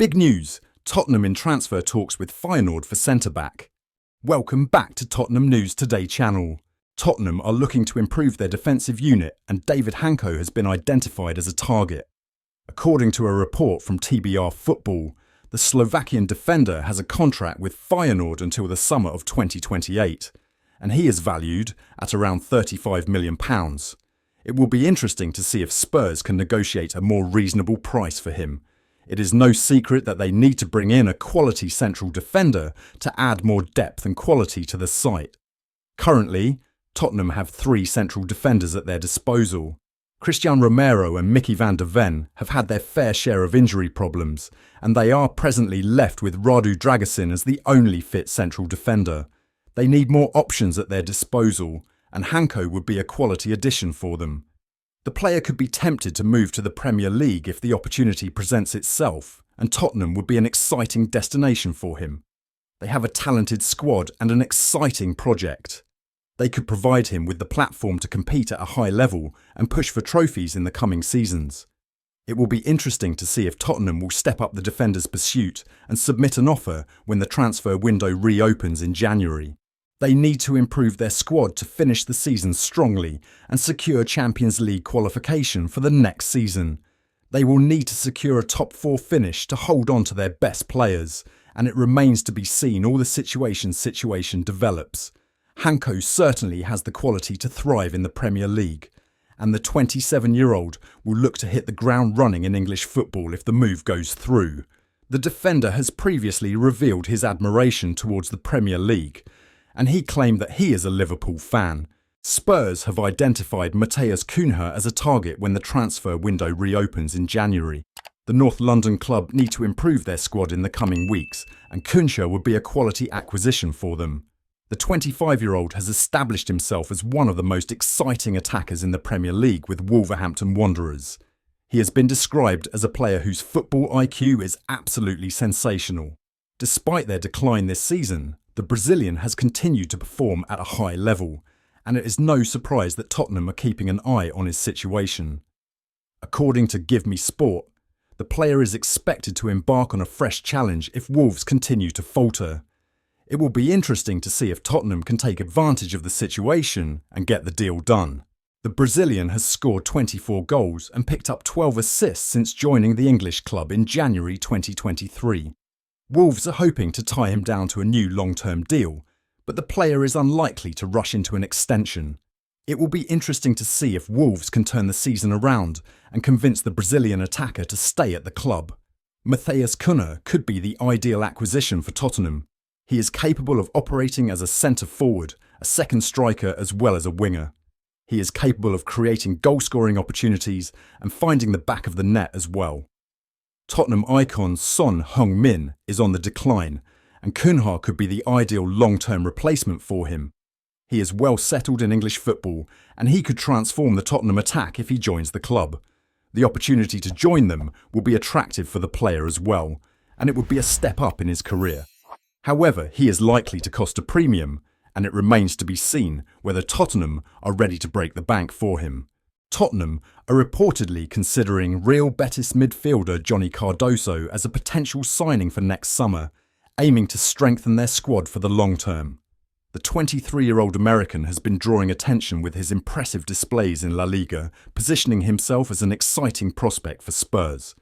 Big news! Tottenham in transfer talks with Feyenoord for centre-back. Welcome back to Tottenham News Today channel. Tottenham are looking to improve their defensive unit and David Hancko has been identified as a target. According to a report from TBR Football, the Slovakian defender has a contract with Feyenoord until the summer of 2028, and he is valued at around £35 million. It will be interesting to see if Spurs can negotiate a more reasonable price for him. It is no secret that they need to bring in a quality central defender to add more depth and quality to the site. Currently, Tottenham have 3 central defenders at their disposal. Christian Romero and Mickey van der Ven have had their fair share of injury problems, and they are presently left with Radu Dragusin as the only fit central defender. They need more options at their disposal, and Hancko would be a quality addition for them. The player could be tempted to move to the Premier League if the opportunity presents itself, and Tottenham would be an exciting destination for him. They have a talented squad and an exciting project. They could provide him with the platform to compete at a high level and push for trophies in the coming seasons. It will be interesting to see if Tottenham will step up the defender's pursuit and submit an offer when the transfer window reopens in January. They need to improve their squad to finish the season strongly and secure Champions League qualification for the next season. They will need to secure a top 4 finish to hold on to their best players, and it remains to be seen all the situation develops. Hancko certainly has the quality to thrive in the Premier League, and the 27-year-old will look to hit the ground running in English football if the move goes through. The defender has previously revealed his admiration towards the Premier League, and he claimed that he is a Liverpool fan. Spurs have identified Matheus Cunha as a target when the transfer window reopens in January. The North London club need to improve their squad in the coming weeks, and Cunha would be a quality acquisition for them. The 25-year-old has established himself as one of the most exciting attackers in the Premier League with Wolverhampton Wanderers. He has been described as a player whose football IQ is absolutely sensational. Despite their decline this season, the Brazilian has continued to perform at a high level, and it is no surprise that Tottenham are keeping an eye on his situation. According to Give Me Sport, the player is expected to embark on a fresh challenge if Wolves continue to falter. It will be interesting to see if Tottenham can take advantage of the situation and get the deal done. The Brazilian has scored 24 goals and picked up 12 assists since joining the English club in January 2023. Wolves are hoping to tie him down to a new long-term deal, but the player is unlikely to rush into an extension. It will be interesting to see if Wolves can turn the season around and convince the Brazilian attacker to stay at the club. Matheus Cunha could be the ideal acquisition for Tottenham. He is capable of operating as a centre-forward, a second striker as well as a winger. He is capable of creating goal-scoring opportunities and finding the back of the net as well. Tottenham icon Son Heung-min is on the decline, and Cunha could be the ideal long-term replacement for him. He is well settled in English football, and he could transform the Tottenham attack if he joins the club. The opportunity to join them will be attractive for the player as well, and it would be a step up in his career. However, he is likely to cost a premium, and it remains to be seen whether Tottenham are ready to break the bank for him. Tottenham are reportedly considering Real Betis midfielder Johnny Cardoso as a potential signing for next summer, aiming to strengthen their squad for the long term. The 23-year-old American has been drawing attention with his impressive displays in La Liga, positioning himself as an exciting prospect for Spurs.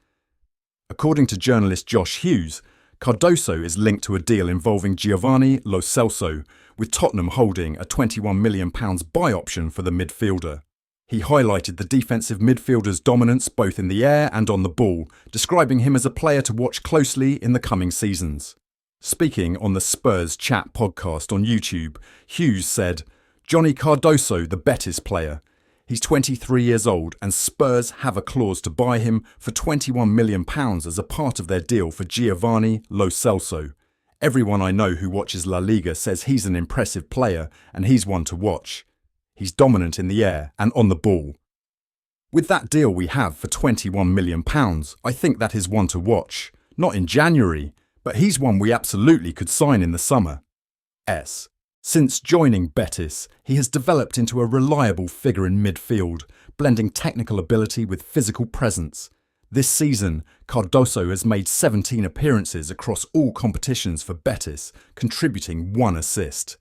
According to journalist Josh Hughes, Cardoso is linked to a deal involving Giovanni Lo Celso, with Tottenham holding a £21 million buy option for the midfielder. He highlighted the defensive midfielder's dominance both in the air and on the ball, describing him as a player to watch closely in the coming seasons. Speaking on the Spurs Chat podcast on YouTube, Hughes said, "Johnny Cardoso, the Betis player. He's 23 years old and Spurs have a clause to buy him for £21 million as a part of their deal for Giovanni Lo Celso. Everyone I know who watches La Liga says he's an impressive player and he's one to watch. He's dominant in the air and on the ball. With that deal we have for £21 million, I think that is one to watch. Not in January, but he's one we absolutely could sign in the summer." Since joining Betis, he has developed into a reliable figure in midfield, blending technical ability with physical presence. This season, Cardoso has made 17 appearances across all competitions for Betis, contributing 1 assist.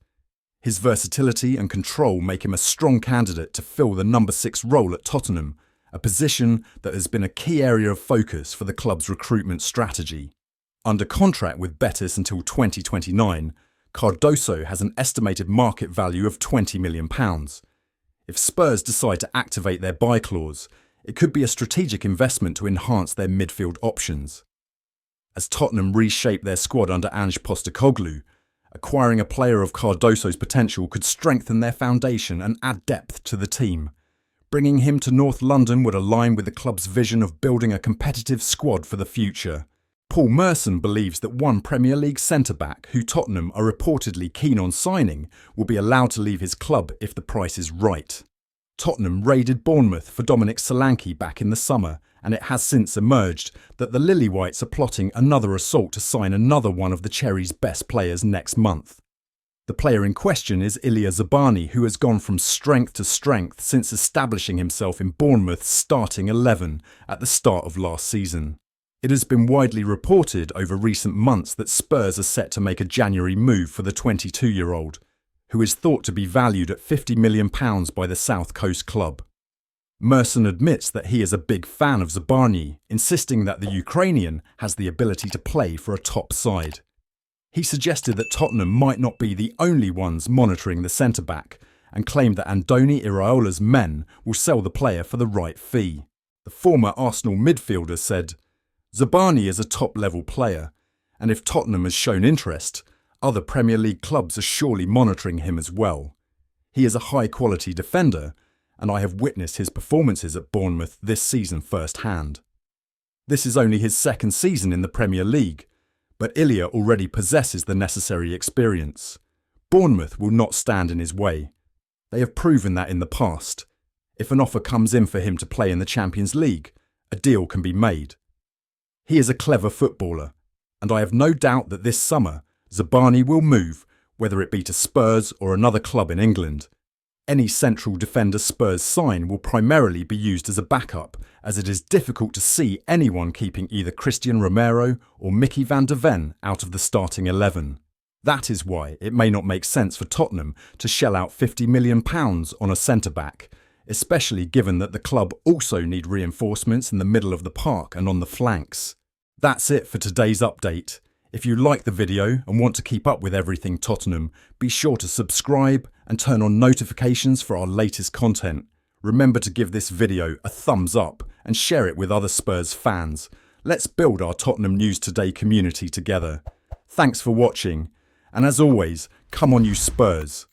His versatility and control make him a strong candidate to fill the number 6 role at Tottenham, a position that has been a key area of focus for the club's recruitment strategy. Under contract with Betis until 2029, Cardoso has an estimated market value of £20 million. If Spurs decide to activate their buy clause, it could be a strategic investment to enhance their midfield options. As Tottenham reshape their squad under Ange Postecoglou, acquiring a player of Cardoso's potential could strengthen their foundation and add depth to the team. Bringing him to North London would align with the club's vision of building a competitive squad for the future. Paul Merson believes that one Premier League centre-back, who Tottenham are reportedly keen on signing, will be allowed to leave his club if the price is right. Tottenham raided Bournemouth for Dominic Solanke back in the summer, and it has since emerged that the Lily-Whites are plotting another assault to sign another one of the Cherries' best players next month. The player in question is Ilya Zabani, who has gone from strength to strength since establishing himself in Bournemouth's starting 11 at the start of last season. It has been widely reported over recent months that Spurs are set to make a January move for the 22-year-old, who is thought to be valued at £50 million by the South Coast club. Merson admits that he is a big fan of Zabani, insisting that the Ukrainian has the ability to play for a top side. He suggested that Tottenham might not be the only ones monitoring the centre-back, and claimed that Andoni Iraola's men will sell the player for the right fee. The former Arsenal midfielder said, "Zabani is a top-level player, and if Tottenham has shown interest, other Premier League clubs are surely monitoring him as well. He is a high-quality defender, and I have witnessed his performances at Bournemouth this season firsthand. This is only his second season in the Premier League, but Ilya already possesses the necessary experience. Bournemouth will not stand in his way. They have proven that in the past. If an offer comes in for him to play in the Champions League, a deal can be made. He is a clever footballer, and I have no doubt that this summer, Zabani will move, whether it be to Spurs or another club in England. Any central defender Spurs sign will primarily be used as a backup, as it is difficult to see anyone keeping either Christian Romero or Mickey van der Ven out of the starting 11. That is why it may not make sense for Tottenham to shell out £50 million on a centre-back, especially given that the club also need reinforcements in the middle of the park and on the flanks. That's it for today's update. If you like the video and want to keep up with everything Tottenham, be sure to subscribe and turn on notifications for our latest content. Remember to give this video a thumbs up and share it with other Spurs fans. Let's build our Tottenham News Today community together. Thanks for watching, and as always, come on you Spurs.